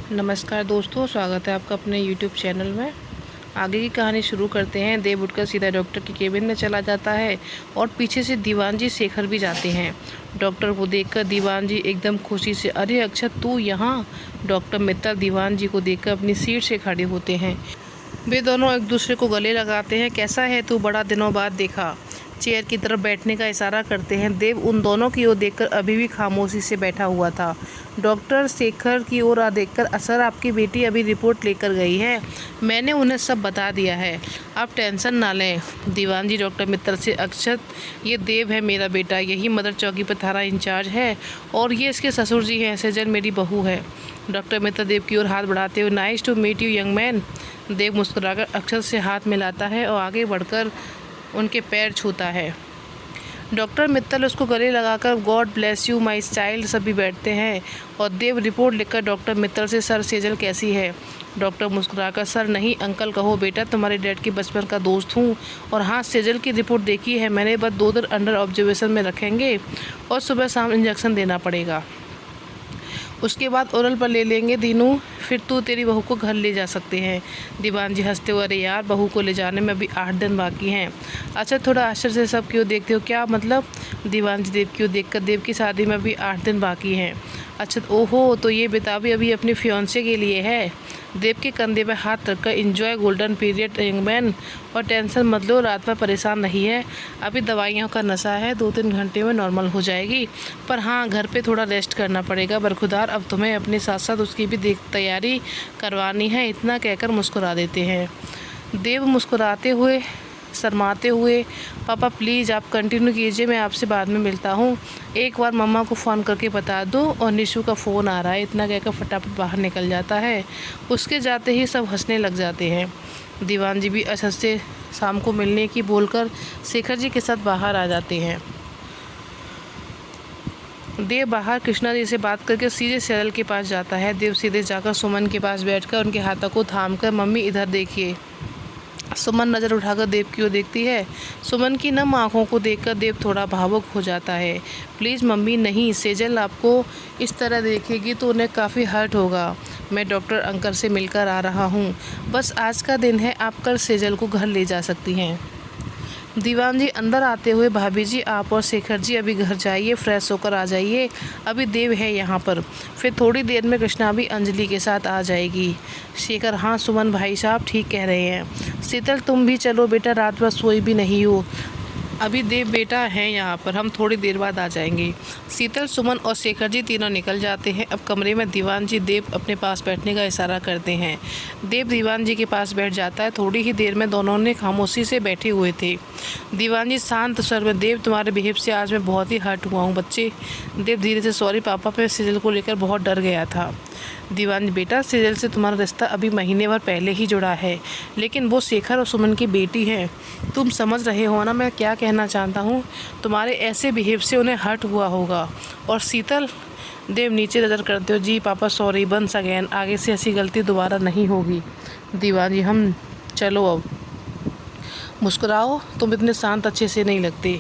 नमस्कार दोस्तों, स्वागत है आपका अपने यूट्यूब चैनल में। आगे की कहानी शुरू करते हैं। देव उठकर सीधा डॉक्टर के केबिन में चला जाता है और पीछे से दीवान जी शेखर भी जाते हैं। डॉक्टर को देखकर दीवान जी एकदम खुशी से, अरे अक्षत तू यहाँ। डॉक्टर मित्तल दीवान जी को देखकर अपनी सीट से खड़े होते हैं। वे दोनों एक दूसरे को गले लगाते हैं। कैसा है तू, बड़ा दिनों बाद देखा। चेयर की तरफ बैठने का इशारा करते हैं। देव उन दोनों की ओर देखकर अभी भी खामोशी से बैठा हुआ था। डॉक्टर शेखर की ओर देखकर, सर आपकी बेटी अभी रिपोर्ट लेकर गई है, मैंने उन्हें सब बता दिया है, आप टेंशन ना लें। दीवान जी डॉक्टर मित्तल से, अक्षत ये देव है मेरा बेटा, यही मदर चौकी पर थाना इंचार्ज है और ये इसके ससुर जी हैं, सजल मेरी बहू है। डॉक्टर मित्तल देव की ओर हाथ बढ़ाते हुए, nice to meet you young man. Dev मुस्कुराकर अक्षत से हाथ मिलाता है और आगे बढ़कर उनके पैर छूता है। डॉक्टर मित्तल उसको गले लगाकर God bless you my child सभी बैठते हैं और देव रिपोर्ट लिखकर डॉक्टर मित्तल से, सर सेजल कैसी है। डॉक्टर मुस्कुराकर, सर नहीं अंकल कहो बेटा, तुम्हारे डैड के बचपन का दोस्त हूँ। और हाँ, सेजल की रिपोर्ट देखी है मैंने, बस 2 दिन अंडर ऑब्जर्वेशन में रखेंगे और सुबह शाम इंजेक्शन देना पड़ेगा, उसके बाद ओरल पर ले लेंगे दीनू, फिर तू तेरी बहू को घर ले जा सकते हैं। दीवान जी हंसते हुए, अरे यार बहू को ले जाने में अभी 8 दिन बाकी हैं। अच्छा, थोड़ा आश्चर्य से सब क्यों देखते हो, क्या मतलब। दीवान जी देव की ओर देखकर, देव की शादी में अभी 8 दिन बाकी हैं। अच्छा, ओहो, तो ये बेताबी अभी अपने फियांसे के लिए है। देव के कंधे पर हाथ रखकर, enjoy golden period young man, और टेंशन मत लो, रात में परेशान नहीं है, अभी दवाइयों का नशा है, 2-3 घंटे में नॉर्मल हो जाएगी, पर हाँ घर पे थोड़ा रेस्ट करना पड़ेगा। बरखुदार अब तुम्हें अपने साथ साथ उसकी भी तैयारी करवानी है। इतना कहकर मुस्कुरा देते हैं। देव मुस्कुराते हुए, शर्माते हुए, पापा प्लीज़ आप कंटिन्यू कीजिए, मैं आपसे बाद में मिलता हूँ, एक बार मम्मा को फ़ोन करके बता दो, और निशु का फ़ोन आ रहा है। इतना कहकर फटाफट बाहर निकल जाता है। उसके जाते ही सब हंसने लग जाते हैं। दीवान जी भी अक्षत से शाम को मिलने की बोलकर शेखर जी के साथ बाहर आ जाते हैं। देव बाहर कृष्णा जी से बात करके सीधे सेजल के पास जाता है। देव सीधे जाकर सुमन के पास बैठकर उनके हाथों को थामकर, मम्मी इधर देखिए। सुमन नज़र उठाकर देव की ओर देखती है। सुमन की नम आंखों को देखकर देव थोड़ा भावुक हो जाता है। प्लीज़ मम्मी नहीं, सेजल आपको इस तरह देखेगी तो उन्हें काफ़ी हर्ट होगा। मैं डॉक्टर अंकल से मिलकर आ रहा हूँ, बस आज का दिन है, आप कल सेजल को घर ले जा सकती हैं। दीवान जी अंदर आते हुए, भाभी जी आप और शेखर जी अभी घर जाइए, फ्रेश होकर आ जाइए, अभी देव है यहाँ पर, फिर थोड़ी देर में कृष्णा भी अंजलि के साथ आ जाएगी। शेखर, हाँ सुमन भाई साहब ठीक कह रहे हैं। शीतल तुम भी चलो बेटा, रात भर सोई भी नहीं हो, अभी देव बेटा है यहाँ पर, हम थोड़ी देर बाद आ जाएंगे। शीतल, सुमन और शेखर जी तीनों निकल जाते हैं। अब कमरे में दीवान जी देव अपने पास बैठने का इशारा करते हैं। देव दीवान जी के पास बैठ जाता है। थोड़ी ही देर में दोनों ने खामोशी से बैठे हुए थे। दीवान जी शांत स्वर में, देव तुम्हारे बिहेव से आज मैं बहुत ही हर्ट हुआ हूँ बच्चे। देव धीरे से, सॉरी पापा, मैं सीजल को लेकर बहुत डर गया था। दीवान जी, बेटा सीजल से तुम्हारा रिश्ता अभी महीने भर पहले ही जुड़ा है, लेकिन वो शेखर और सुमन की बेटी है, तुम समझ रहे हो ना मैं क्या कहना चाहता हूँ। तुम्हारे ऐसे बिहेव से उन्हें हर्ट हुआ होगा। और शीतल, देव नीचे नज़र करते हो, जी पापा सॉरी, वंस अगेन, आगे से ऐसी गलती दोबारा नहीं होगी। दीवान जी, हम चलो अब, मुस्कुराओ, तुम इतने शांत अच्छे से नहीं लगते।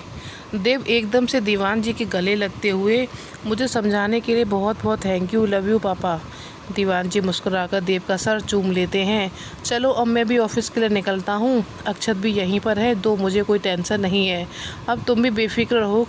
देव एकदम से दीवान जी के गले लगते हुए, मुझे समझाने के लिए बहुत बहुत थैंक यू, लव यू पापा। दीवान जी मुस्कुराकर देव का सर चूम लेते हैं। चलो अब मैं भी ऑफिस के लिए निकलता हूँ, अक्षत भी यहीं पर है, तो मुझे कोई टेंशन नहीं है, अब तुम भी बेफिक्र रहो।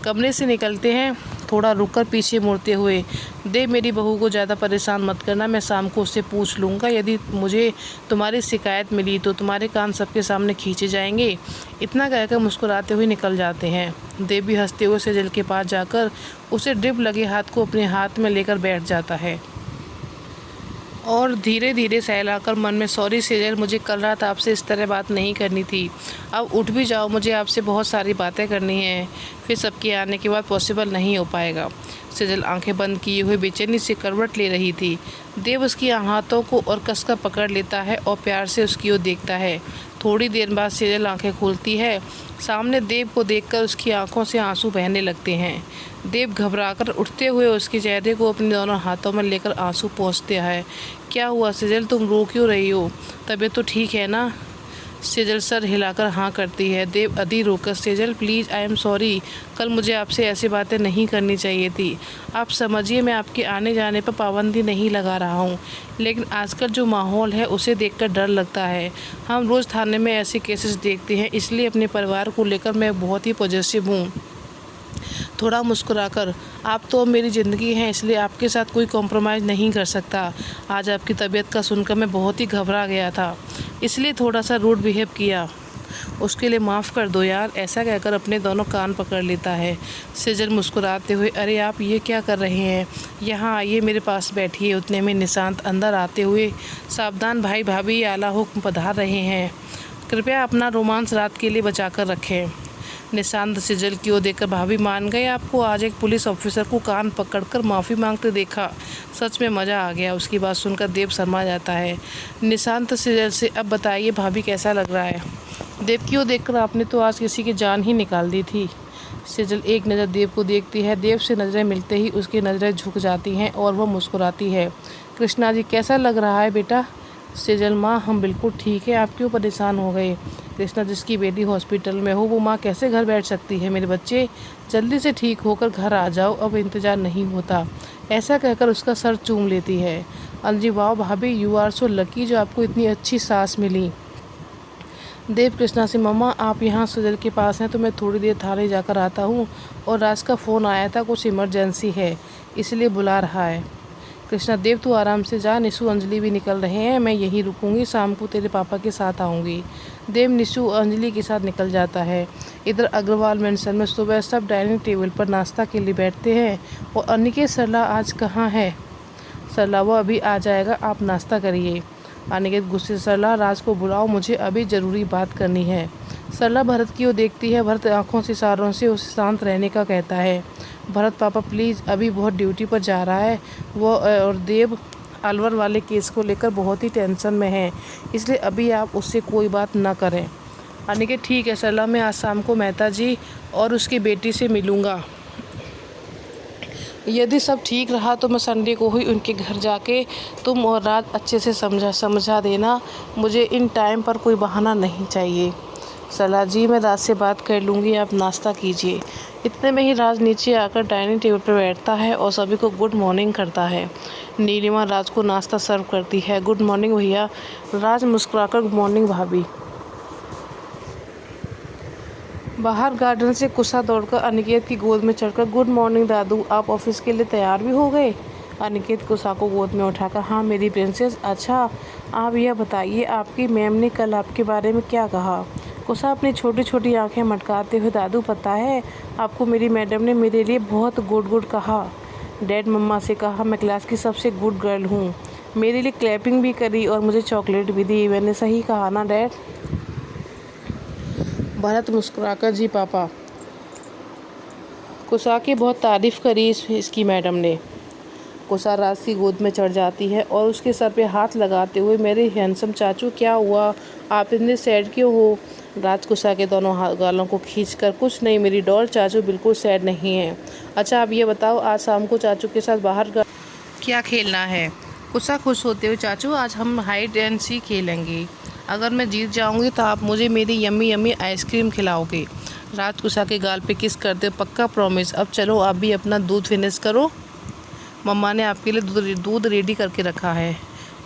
कमरे से निकलते हैं। थोड़ा रुककर पीछे मुड़ते हुए, देव मेरी बहू को ज़्यादा परेशान मत करना, मैं शाम को उससे पूछ लूँगा, यदि मुझे तुम्हारी शिकायत मिली तो तुम्हारे कान सबके सामने खींचे जाएंगे। इतना कहकर मुस्कुराते हुए निकल जाते हैं। देव भी हंसते हुए सेजल के पास जाकर उसे ड्रिप लगे हाथ को अपने हाथ में लेकर बैठ जाता है और धीरे धीरे सहलाकर मन में, सॉरी सेजल, मुझे कल रात आपसे इस तरह बात नहीं करनी थी, अब उठ भी जाओ, मुझे आपसे बहुत सारी बातें करनी हैं, फिर सबके आने के बाद पॉसिबल नहीं हो पाएगा। सेजल आंखें बंद किए हुए बेचैनी से करवट ले रही थी। देव उसकी हाथों को और कसकर पकड़ लेता है और प्यार से उसकी ओर देखता है। थोड़ी देर बाद सेजल आंखें खोलती है। सामने देव को देखकर उसकी आंखों से आंसू बहने लगते हैं। देव घबराकर उठते हुए उसके चेहरे को अपने दोनों हाथों में लेकर आंसू पोंछते है। क्या हुआ सेजल, तुम रो क्यों रही हो, तबीयत तो ठीक है ना। सेजल सर हिलाकर हाँ करती है। देव अधीर होकर, Sejal please I am sorry, कल मुझे आपसे ऐसी बातें नहीं करनी चाहिए थी। आप समझिए मैं आपके आने जाने पर पाबंदी नहीं लगा रहा हूँ, लेकिन आजकल जो माहौल है उसे देखकर डर लगता है। हम रोज़ थाने में ऐसे केसेस देखते हैं, इसलिए अपने परिवार को लेकर मैं बहुत ही पॉजिटिव हूँ। थोड़ा मुस्कुराकर, आप तो मेरी ज़िंदगी हैं, इसलिए आपके साथ कोई कॉम्प्रोमाइज़ नहीं कर सकता। आज आपकी तबीयत का सुनकर मैं बहुत ही घबरा गया था, इसलिए थोड़ा सा रूड बिहेव किया। उसके लिए माफ़ कर दो यार, ऐसा कहकर अपने दोनों कान पकड़ लेता है। सेजल मुस्कुराते हुए, अरे आप ये क्या कर रहे हैं, यहाँ आइए मेरे पास बैठिए। उतने में निशांत अंदर आते हुए, सावधान भाई भाभी, आला हुक्म पधार रहे हैं, कृपया अपना रोमांस रात के लिए बचा कर रखें। निशांत सेजल की ओर देखकर, भाभी मान गए आपको आज एक पुलिस ऑफिसर को कान पकड़कर माफ़ी मांगते देखा, सच में मज़ा आ गया। उसकी बात सुनकर देव शर्मा जाता है। निशांत सेजल से, अब बताइए भाभी कैसा लग रहा है। देव की ओर देखकर, आपने तो आज किसी की जान ही निकाल दी थी। सेजल एक नज़र देव को देखती है। देव से नज़रें मिलते ही उसकी नज़रें झुक जाती हैं और वह मुस्कुराती है। कृष्णा जी कैसा लग रहा है बेटा। सेजल, माँ हम बिल्कुल ठीक है, आप क्यों परेशान हो गए। कृष्णा, जिसकी बेटी हॉस्पिटल में हो वो माँ कैसे घर बैठ सकती है। मेरे बच्चे जल्दी से ठीक होकर घर आ जाओ, अब इंतज़ार नहीं होता। ऐसा कहकर उसका सर चूम लेती है। अंजी, वाह भाभी यू आर सो लकी, जो आपको इतनी अच्छी सास मिली। देव कृष्णा से, मम्मा आप यहाँ सेजल के पास हैं तो मैं थोड़ी देर थाने जाकर आता हूँ, और राज का फ़ोन आया था, कुछ इमरजेंसी है इसलिए बुला रहा है। कृष्णा, देव तू आराम से जा, निशु अंजलि भी निकल रहे हैं, मैं यहीं रुकूंगी, शाम को तेरे पापा के साथ आऊँगी। देव निशु अंजलि के साथ निकल जाता है। इधर अग्रवाल मेंशन में सुबह सब डाइनिंग टेबल पर नाश्ता के लिए बैठते हैं, और अनिकेत सरला आज कहाँ है। सरला, वो अभी आ जाएगा, आप नाश्ता करिए। अनिकेत गुस्से से, सरला राज को बुलाओ, मुझे अभी ज़रूरी बात करनी है। सरला भरत की ओर देखती है। भरत आंखों से इशारों से उसे शांत रहने का कहता है। भरत, पापा प्लीज़, अभी बहुत ड्यूटी पर जा रहा है वो, और देव अलवर वाले केस को लेकर बहुत ही टेंशन में है, इसलिए अभी आप उससे कोई बात ना करें। अनिकेत, ठीक है सरला, मैं आज शाम को मेहता जी और उसकी बेटी से मिलूँगा। यदि सब ठीक रहा तो मैं संडे को ही उनके घर जाके तुम और राज अच्छे से समझा देना, मुझे इन टाइम पर कोई बहाना नहीं चाहिए। सरला जी, मैं राज से बात कर लूँगी, आप नाश्ता कीजिए। इतने में ही राज नीचे आकर डाइनिंग टेबल पर बैठता है और सभी को गुड मॉर्निंग करता है। नीलिमा राज को नाश्ता सर्व करती है। गुड मॉर्निंग भैया। राज मुस्कुराकर, गुड मॉर्निंग भाभी। बाहर गार्डन से कुसा दौड़कर अनिकेत की गोद में चढ़कर, गुड मॉर्निंग दादू, आप ऑफिस के लिए तैयार भी हो गए। अनिकेत कुसा को गोद में उठाकर, हाँ मेरी प्रिंसेस। अच्छा आप यह बताइए आपकी मैम ने कल आपके बारे में क्या कहा। कुसा अपनी छोटी छोटी आंखें मटकाते हुए, दादू पता है आपको मेरी मैडम ने मेरे लिए बहुत गुड कहा। डैड मम्मा से कहा मैं क्लास की सबसे गुड गर्ल हूँ, मेरे लिए क्लैपिंग भी करी और मुझे चॉकलेट भी दी, मैंने सही कहा ना डैड। भरत मुस्कुराकर, जी पापा। कुसा की बहुत तारीफ़ करी इसकी मैडम ने। कुसा राज की गोद में चढ़ जाती है और उसके सर पे हाथ लगाते हुए, मेरे हैंडसम चाचू क्या हुआ, आप इतने सैड क्यों हो। राज कुसा के दोनों गालों को खींचकर, कुछ नहीं मेरी डॉल, चाचू बिल्कुल सैड नहीं है। अच्छा आप ये बताओ आज शाम को चाचू के साथ बाहर क्या खेलना है। कुसा खुश होते हुए, चाचू आज हम हाइड एंड सी खेलेंगे, अगर मैं जीत जाऊंगी तो आप मुझे मेरी यम्मी यम्मी आइसक्रीम खिलाओगे। राज कुसा के गाल पे किस करते, पक्का प्रॉमिस। अब चलो आप भी अपना दूध फिनिश करो, मम्मा ने आपके लिए दूध रेडी करके रखा है।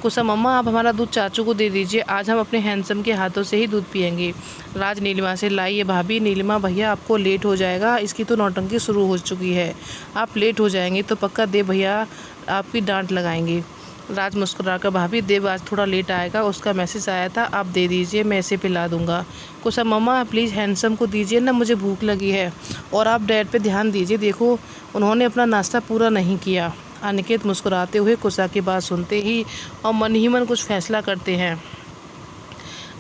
कुसा, मम्मा आप हमारा दूध चाचू को दे दीजिए, आज हम अपने हैंडसम के हाथों से ही दूध पियेंगे। राज नीलिमा से, लाइए भाभी। नीलिमा, भैया आपको लेट हो जाएगा, इसकी तो नौटंकी शुरू हो चुकी है, आप लेट हो जाएंगे तो पक्का देव भैया आपकी डांट लगाएंगे। राज मुस्कुराकर, भाभी देव आज थोड़ा लेट आएगा, उसका मैसेज आया था, आप दे दीजिए, मैं इसे पिला दूंगा। कुसा, मम्मा प्लीज़ हैंडसम को दीजिए ना, मुझे भूख लगी है, और आप डैड पे ध्यान दीजिए, देखो उन्होंने अपना नाश्ता पूरा नहीं किया। अनिकेत मुस्कुराते हुए कुसा की बात सुनते ही और मन ही मन कुछ फैसला करते हैं।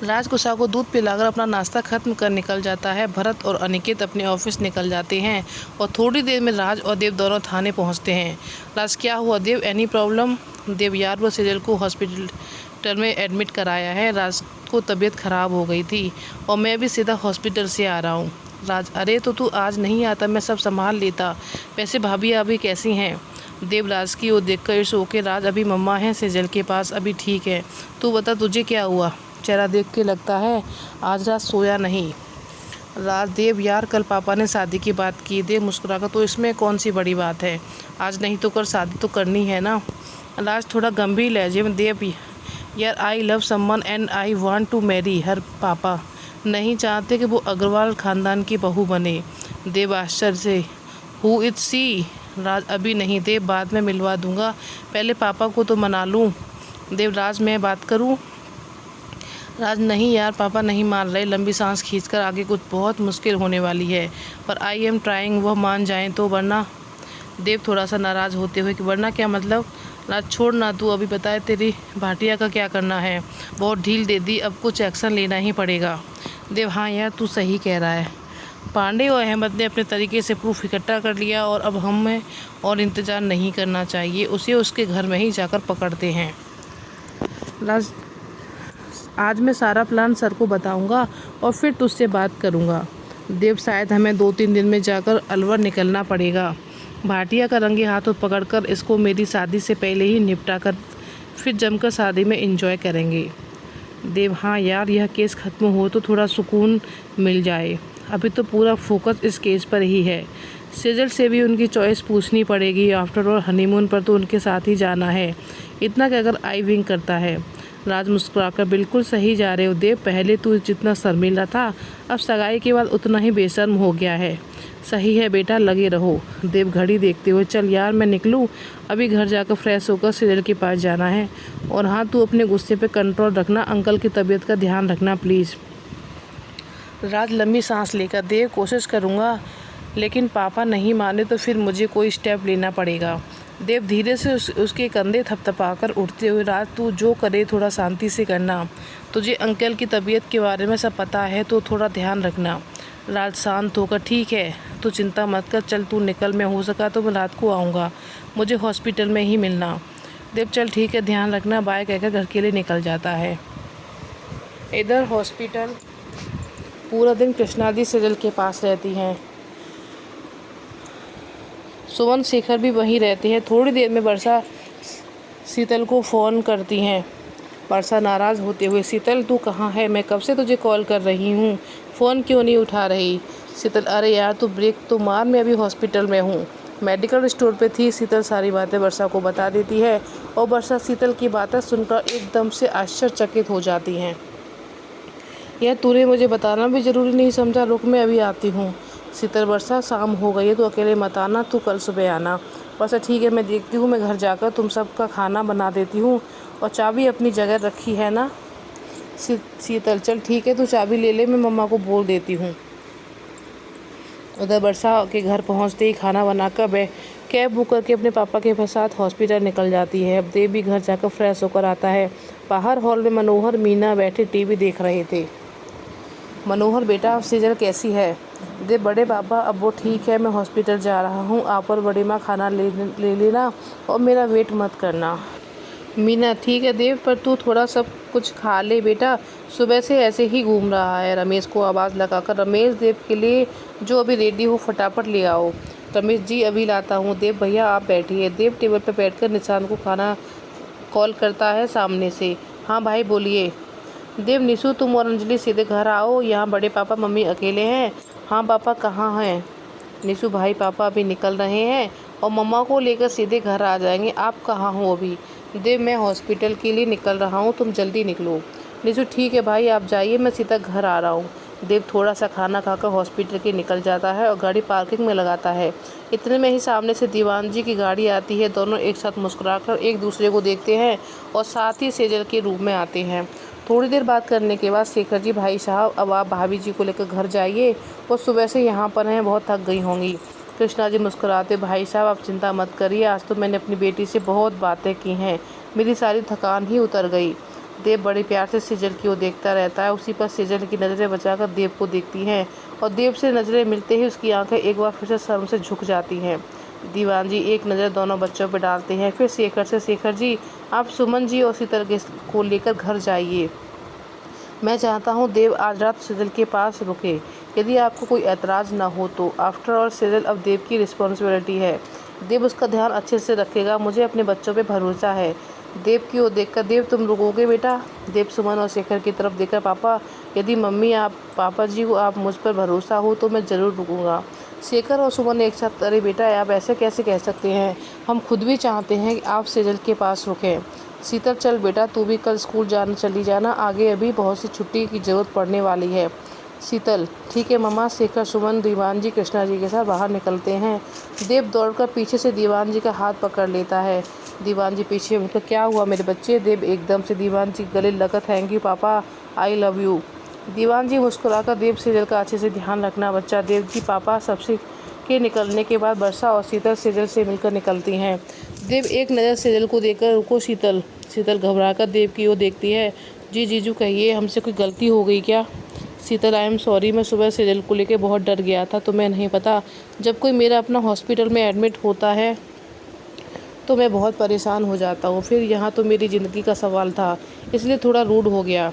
राज कुसा को दूध पिलाकर अपना नाश्ता खत्म कर निकल जाता है। भरत और अनिकेत अपने ऑफिस निकल जाते हैं और थोड़ी देर में राज और देव दोनों थाने पहुंचते हैं। राज, क्या हुआ देव, एनी प्रॉब्लम। देव, यार वो सेजल को हॉस्पिटल में एडमिट कराया है, राज को तबीयत ख़राब हो गई थी और मैं भी सीधा हॉस्पिटल से आ रहा हूँ। राज, अरे तो तू आज नहीं आता, मैं सब संभाल लेता, वैसे भाभी अभी कैसी हैं। देवराज की ओर देखकर, इट्स ओके राज, अभी मम्मा हैं सेजल के पास, अभी ठीक है, तू बता तुझे क्या हुआ। चेहरा देख के लगता है आज रात सोया नहीं। राजदेव यार कल पापा ने शादी की बात की। देव मुस्कुराकर तो इसमें कौन सी बड़ी बात है, आज नहीं तो कल शादी तो करनी है ना। राज थोड़ा गंभीर लहजे में देव यार I love someone and I want to marry her. पापा नहीं चाहते कि वो अग्रवाल ख़ानदान की बहू बने। देव आश्चर्य से हु इज सी। राज अभी नहीं देव, बाद में मिलवा दूंगा, पहले पापा को तो मना लूँ। देव राज मैं बात करूँ। राज नहीं यार पापा नहीं मान रहे। लंबी सांस खींचकर आगे कुछ बहुत मुश्किल होने वाली है, पर आई एम ट्राइंग, वह मान जाएं तो। वरना देव थोड़ा सा नाराज़ होते हुए कि वरना क्या मतलब। राज छोड़ ना, तू अभी बताए तेरी भाटिया का क्या करना है। बहुत ढील दे दी, अब कुछ एक्शन लेना ही पड़ेगा। देव हाँ यार तू सही कह रहा है। पांडे और अहमद ने अपने तरीके से प्रूफ इकट्ठा कर लिया और अब हमें और इंतज़ार नहीं करना चाहिए, उसे उसके घर में ही जाकर पकड़ते हैं। राज आज मैं सारा प्लान सर को बताऊंगा और फिर तुझसे बात करूंगा। देव शायद हमें 2-3 दिन में जाकर अलवर निकलना पड़ेगा। भाटिया का रंगे हाथों पकड़कर इसको मेरी शादी से पहले ही निपटा कर फिर जमकर शादी में एंजॉय करेंगे। देव हाँ यार यह केस ख़त्म हो तो थोड़ा सुकून मिल जाए, अभी तो पूरा फोकस इस केस पर ही है। सेजल से भी उनकी चॉइस पूछनी पड़ेगी, आफ्टर ऑल हनीमून पर तो उनके साथ ही जाना है। इतना कि अगर आई विंग करता है। राज मुस्कुराकर बिल्कुल सही जा रहे हो देव, पहले तू जितना शर्मिला था अब सगाई के बाद उतना ही बेशर्म हो गया है। सही है बेटा, लगे रहो। देव घड़ी देखते हुए चल यार मैं निकलूँ, अभी घर जाकर फ्रेश होकर सेजल के पास जाना है। और हाँ तू अपने गुस्से पे कंट्रोल रखना, अंकल की तबीयत का ध्यान रखना प्लीज़। राज लंबी सांस लेकर देव कोशिश करूँगा, लेकिन पापा नहीं माने तो फिर मुझे कोई स्टेप लेना पड़ेगा। देव धीरे से उसके कंधे थपथपाकर उठते हुए राज तू जो करे थोड़ा शांति से करना, तुझे अंकल की तबीयत के बारे में सब पता है तो थोड़ा ध्यान रखना। राज शांत होकर ठीक है तू चिंता मत कर, चल तू निकल, मैं हो सका तो मैं रात को आऊँगा, मुझे हॉस्पिटल में ही मिलना। देव चल ठीक है ध्यान रखना, बाय कहकर घर के लिए निकल जाता है। इधर हॉस्पिटल पूरा दिन कृष्णादि सेजल के पास रहती हैं। सुमन शेखर भी वहीं रहते हैं। थोड़ी देर में वर्षा शीतल को फ़ोन करती हैं। वर्षा नाराज़ होते हुए शीतल तू कहाँ है, मैं कब से तुझे कॉल कर रही हूँ, फ़ोन क्यों नहीं उठा रही। शीतल अरे यार तू ब्रेक तो मार, मैं अभी हॉस्पिटल में हूँ, मेडिकल स्टोर पे थी। शीतल सारी बातें वर्षा को बता देती है और वर्षा शीतल की बातें सुनकर एकदम से आश्चर्यचकित हो जाती हैं। यह तूने मुझे बताना भी ज़रूरी नहीं समझा, रुक मैं अभी आती हूँ। शीतल वर्षा शाम हो गई है तो अकेले मत आना, तू कल सुबह आना। वर्षा ठीक है मैं देखती हूँ, मैं घर जाकर तुम सबका खाना बना देती हूँ और चाबी अपनी जगह रखी है ना। शीतल चल ठीक है तू चाबी ले ले, मैं मम्मा को बोल देती हूँ। उधर वर्षा के घर पहुँचते ही खाना बनाकर कैब बुक करके अपने पापा के साथ हॉस्पिटल निकल जाती है। अब देव भी घर जाकर फ्रेश होकर आता है। बाहर हॉल में मनोहर मीना बैठे टीवी देख रहे थे। मनोहर बेटा सेजल कैसी है। देव बड़े पापा अब वो ठीक है, मैं हॉस्पिटल जा रहा हूँ, आप और बड़ी माँ खाना ले लेना और मेरा वेट मत करना। मीना ठीक है देव, पर तू थोड़ा सब कुछ खा ले बेटा, सुबह से ऐसे ही घूम रहा है। रमेश को आवाज़ लगाकर रमेश देव के लिए जो अभी रेडी हो फटाफट ले आओ। रमेश जी अभी लाता हूँ। देव भैया आप बैठिए। देव टेबल पर बैठकर निशान को खाना कॉल करता है सामने से। हाँ भाई बोलिए। देव निशु तुम और अंजलि सीधे घर आओ, यहाँ बड़े पापा मम्मी अकेले हैं। हाँ पापा कहाँ हैं। निशु भाई पापा अभी निकल रहे हैं और मम्मा को लेकर सीधे घर आ जाएंगे, आप कहाँ हो अभी। देव मैं हॉस्पिटल के लिए निकल रहा हूँ, तुम जल्दी निकलो। निशु ठीक है भाई आप जाइए, मैं सीधा घर आ रहा हूँ। देव थोड़ा सा खाना खाकर हॉस्पिटल के निकल जाता है और गाड़ी पार्किंग में लगाता है। इतने में ही सामने से दीवान जी की गाड़ी आती है। दोनों एक साथ मुस्कुराकर एक दूसरे को देखते हैं और साथ ही सेजल के रूम में आते हैं। थोड़ी देर बात करने के बाद शेखर जी भाई साहब अब आप भाभी जी को लेकर घर जाइए, वो सुबह से यहाँ पर हैं, बहुत थक गई होंगी। कृष्णा जी मुस्कुराते भाई साहब आप चिंता मत करिए, आज तो मैंने अपनी बेटी से बहुत बातें की हैं, मेरी सारी थकान ही उतर गई। देव बड़े प्यार से सेजल की ओर देखता रहता है। उसी पर सेजल की नज़रें बचाकर देव को देखती हैं और देव से नज़रें मिलते ही उसकी आंखें एक बार फिर से शर्म से झुक जाती हैं। दीवान जी एक नज़र दोनों बच्चों पर डालते हैं, फिर शेखर से शेखर जी आप सुमन जी और शीतल को लेकर घर जाइए। मैं चाहता हूँ देव आज रात सेजल के पास रुके, यदि आपको कोई एतराज़ ना हो तो। आफ्टर ऑल सेजल अब देव की रिस्पॉन्सिबिलिटी है, देव उसका ध्यान अच्छे से रखेगा, मुझे अपने बच्चों पे भरोसा है। देव की ओर देखकर, देव तुम रुकोगे बेटा? देव सुमन और शेखर की तरफ देखकर, पापा यदि मम्मी आप पापा जी को आप मुझ पर भरोसा हो तो मैं ज़रूर रुकूंगा। शेखर और सुमन एक साथ, अरे बेटा आप ऐसे कैसे कह सकते हैं, हम खुद भी चाहते हैं कि आप सेजल के पास रुकें। शीतल चल बेटा तू भी कल स्कूल चली जाना, आगे अभी बहुत सी छुट्टी की ज़रूरत पड़ने वाली है। शीतल ठीक है मम्मा। शेखर सुमन दीवान जी कृष्णा जी के साथ बाहर निकलते हैं। देव दौड़कर पीछे से दीवान जी का हाथ पकड़ लेता है। दीवान जी पीछे उनका, क्या हुआ मेरे बच्चे? देव एकदम से दीवान जी गले लगा, थैंक यू पापा, आई लव यू। दीवान जी मुस्कुराकर, देव सेजल का अच्छे से ध्यान रखना बच्चा। देव जी पापा सबसे के निकलने के बाद वर्षा और शीतल सेजल से मिलकर निकलती हैं। देव एक नज़र सेजल को देखकर, रुको शीतल। शीतल घबराकर देव की ओर देखती है। जी जीजू कहिए, हमसे कोई गलती हो गई क्या? शीतल आई एम सॉरी, मैं सुबह सेजल को लेकर बहुत डर गया था, तुम्हें नहीं पता जब कोई मेरा अपना हॉस्पिटल में एडमिट होता है तो मैं बहुत परेशान हो जाता हूँ, फिर यहाँ तो मेरी ज़िंदगी का सवाल था, इसलिए थोड़ा रूड हो गया।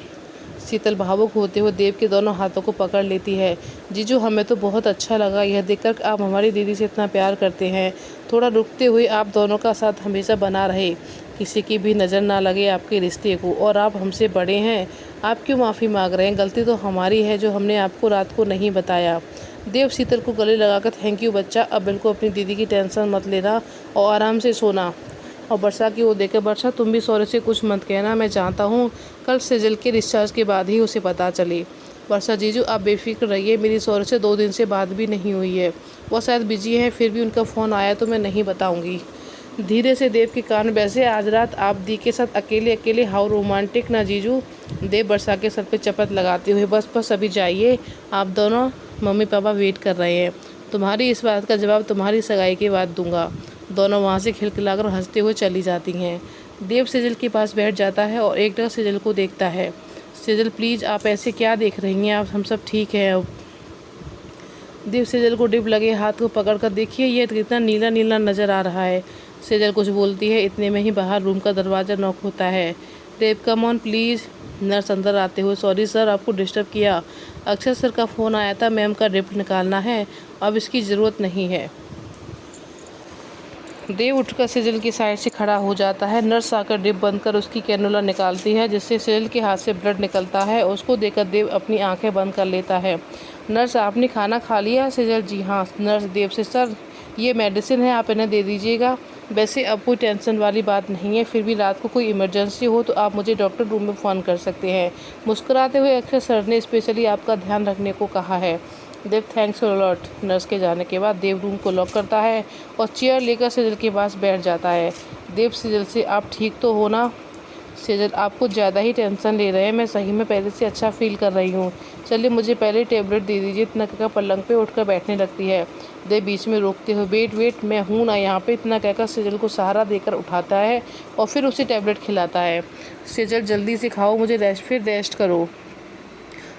शीतल भावुक होते हुए देव के दोनों हाथों को पकड़ लेती है। जीजू हमें तो बहुत अच्छा लगा यह देखकर आप हमारी दीदी से इतना प्यार करते हैं। थोड़ा रुकते हुए, आप दोनों का साथ हमेशा बना रहे, किसी की भी नज़र ना लगे आपके रिश्ते को, और आप हमसे बड़े हैं, आप क्यों माफ़ी मांग रहे हैं? गलती तो हमारी है जो हमने आपको रात को नहीं बताया। देव शीतल को गले लगाकर, थैंक यू बच्चा, अब बिल्कुल अपनी दीदी की टेंशन मत लेना और आराम से सोना। और वर्षा की ओर देखकर, वर्षा तुम भी सौरे से कुछ मत कहना, मैं चाहता हूँ कल सेजल के डिस्चार्ज के बाद ही उसे पता चले। वर्षा जीजू आप बेफिक्र रहिए, मेरी सौरे से 2 दिन से बात भी नहीं हुई है, वो शायद बिजी है, फिर भी उनका फ़ोन आया तो मैं नहीं बताऊँगी। धीरे से देव के कान, वैसे आज रात आप दी के साथ अकेले अकेले, हाउ रोमांटिक ना जीजू। देव वर्षा के सर पे चपत लगाते हुए, बस बस अभी जाइए, आप दोनों मम्मी पापा वेट कर रहे हैं, तुम्हारी इस बात का जवाब तुम्हारी सगाई के बाद दूंगा। दोनों वहाँ से खिलखिलाकर हंसते हुए चली जाती हैं। देव सेजल के पास बैठ जाता है और एक टक सेजल को देखता है। सेजल प्लीज़ आप ऐसे क्या देख रही हैं, आप हम सब ठीक है अब। देव सेजल को डिप लगे हाथ को पकड़कर, देखिए ये कितना नीला नीला नज़र आ रहा है। सेजल कुछ बोलती है, इतने में ही बाहर रूम का दरवाज़ा नॉक होता है। देव कम ऑन प्लीज़। नर्स अंदर आते हुए, सॉरी सर आपको डिस्टर्ब किया, अक्षय सर का फ़ोन आया था, मैम का ड्रिप निकालना है, अब इसकी ज़रूरत नहीं है। देव उठकर सेजल की साइड से खड़ा हो जाता है। नर्स आकर ड्रिप बंद कर उसकी कैनुला निकालती है, जिससे सेजल के हाथ से ब्लड निकलता है। उसको देखकर देव अपनी आंखें बंद कर लेता है। नर्स आपने खाना खा लिया? सेजल जी हाँ। नर्स देव से, सर ये मेडिसिन है, आप इन्हें दे दीजिएगा। वैसे अब कोई टेंशन वाली बात नहीं है, फिर भी रात को कोई इमरजेंसी हो तो आप मुझे डॉक्टर रूम में फ़ोन कर सकते हैं। मुस्कुराते हुए अक्षय सर ने स्पेशली आपका ध्यान रखने को कहा है। देव थैंक्स लॉट। नर्स के जाने के बाद देव रूम को लॉक करता है और चेयर लेकर सेजल के पास बैठ जाता है। देव सेजल से, आप ठीक तो हो ना? सेजल आप कुछ ज़्यादा ही टेंशन ले रहे हैं, मैं सही में पहले से अच्छा फील कर रही हूँ, चलिए मुझे पहले टेबलेट दे दीजिए। इतना कहकर पलंग पे उठकर बैठने लगती है। देव बीच में रोकते हुए, वेट वेट मैं हूँ ना यहाँ पे, इतना कहकर सेजल को सहारा देकर उठाता है और फिर उसे टेबलेट खिलाता है। सेजल जल्दी से खाओ, मुझे रेस्ट करो।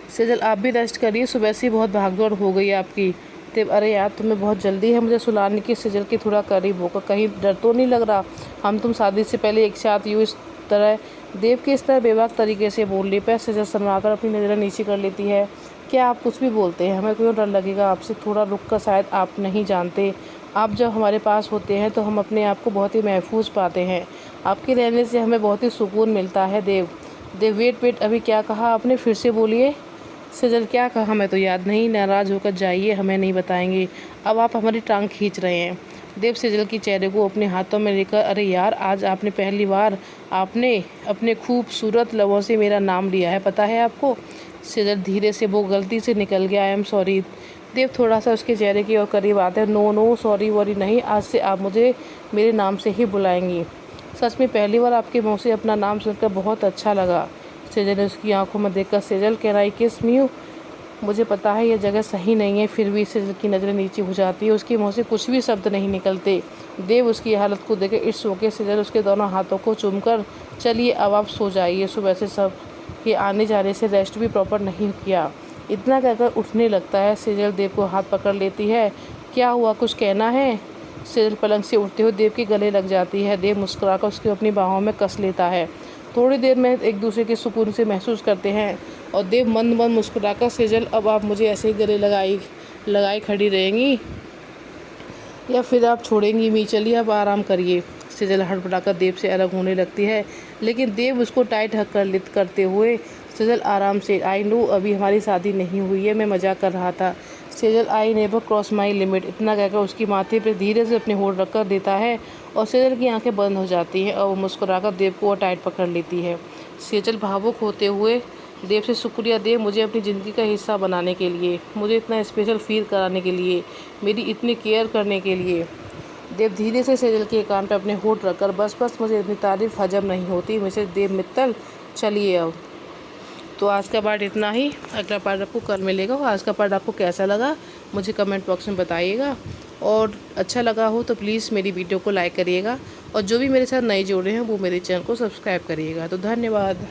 सेजल आप भी रेस्ट करिए, सुबह से बहुत भागदौड़ हो गई आपकी। देव अरे यार तुम्हें बहुत जल्दी है मुझे सुलाने की। सेजल के थोड़ा करीब होकर, कहीं डर तो नहीं लग रहा, हम तुम शादी से पहले एक साथ यूँ इस तरह। देव के इस तरह बेबाक तरीके से बोलने पर सेजल शर्माकर अपनी नज़रें नीचे कर लेती है। क्या आप कुछ भी बोलते हैं, हमें क्यों डर लगेगा आपसे? थोड़ा रुक कर, शायद आप नहीं जानते, आप जब हमारे पास होते हैं तो हम अपने आप को बहुत ही महफूज पाते हैं, आपके रहने से हमें बहुत ही सुकून मिलता है। देव वेट अभी क्या कहा आपने, फिर से बोलिए। सेजल क्या कहा, हमें तो याद नहीं, नाराज़ होकर जाइए, हमें नहीं बताएंगे, अब आप हमारी टांग खींच रहे हैं। देव सेजल के चेहरे को अपने हाथों में लेकर, अरे यार आज आपने पहली बार आपने अपने खूबसूरत लबों से मेरा नाम लिया है, पता है आपको? सेजल धीरे से, वो गलती से निकल गया, आई एम सॉरी। देव थोड़ा सा उसके चेहरे की ओर करीब आते हैं, नो सॉरी वॉरी नहीं, आज से आप मुझे मेरे नाम से ही बुलाएंगी। सच में पहली बार आपके मुँह से अपना नाम सुनकर बहुत अच्छा लगा। सेजल ने उसकी आंखों में देखकर, सेजल कैन आई किस मी? मुझे पता है यह जगह सही नहीं है, फिर भी सेजल की नज़रें नीचे हो जाती है, उसके मुंह से कुछ भी शब्द नहीं निकलते। देव उसकी हालत को देखे, इट्स ओके। सेजल उसके दोनों हाथों को चूमकर, चलिए अब आप सो जाइए, सुबह से सब के आने जाने से रेस्ट भी प्रॉपर नहीं किया, इतना कहकर उठने लगता है। सेजल देव को हाथ पकड़ लेती है, क्या हुआ, कुछ कहना है? सेजल पलंग से उठते हुए देव के गले लग जाती है। देव मुस्कुराकर उसके अपनी बाहों में कस लेता है। थोड़ी देर में एक दूसरे के सुकून से महसूस करते हैं और देव मंद मुस्कुराकर, सेजल अब आप मुझे ऐसे ही गले लगाई खड़ी रहेंगी या फिर आप छोड़ेंगी मी, चलिए अब आराम करिए। सेजल हड़बड़ाकर देव से अलग होने लगती है, लेकिन देव उसको टाइट हक कर लित करते हुए, सेजल आराम से, आई नो अभी हमारी शादी नहीं हुई है, मैं मजाक कर रहा था। Sejal I never cross my limit, इतना कहकर उसकी माथे पर धीरे से अपने होठ रख कर देता है और सेजल की आंखें बंद हो जाती हैं और वो मुस्कुराकर देव को और टाइट पकड़ लेती है। सेजल भावुक होते हुए देव से, शुक्रिया देव, मुझे अपनी ज़िंदगी का हिस्सा बनाने के लिए, मुझे इतना स्पेशल फील कराने के लिए, मेरी इतनी केयर करने के लिए। देव धीरे से सेजल के कान पर अपने होठ रखकर, बस बस मुझे इतनी तारीफ हजम नहीं होती मिसेस देव मित्तल, चलिए अब। तो आज का पार्ट इतना ही, अगला पार्ट आपको कल मिलेगा। और आज का पार्ट आपको कैसा लगा मुझे कमेंट बॉक्स में बताइएगा, और अच्छा लगा हो तो प्लीज़ मेरी वीडियो को लाइक करिएगा, और जो भी मेरे साथ नए जुड़े हैं वो मेरे चैनल को सब्सक्राइब करिएगा। तो धन्यवाद।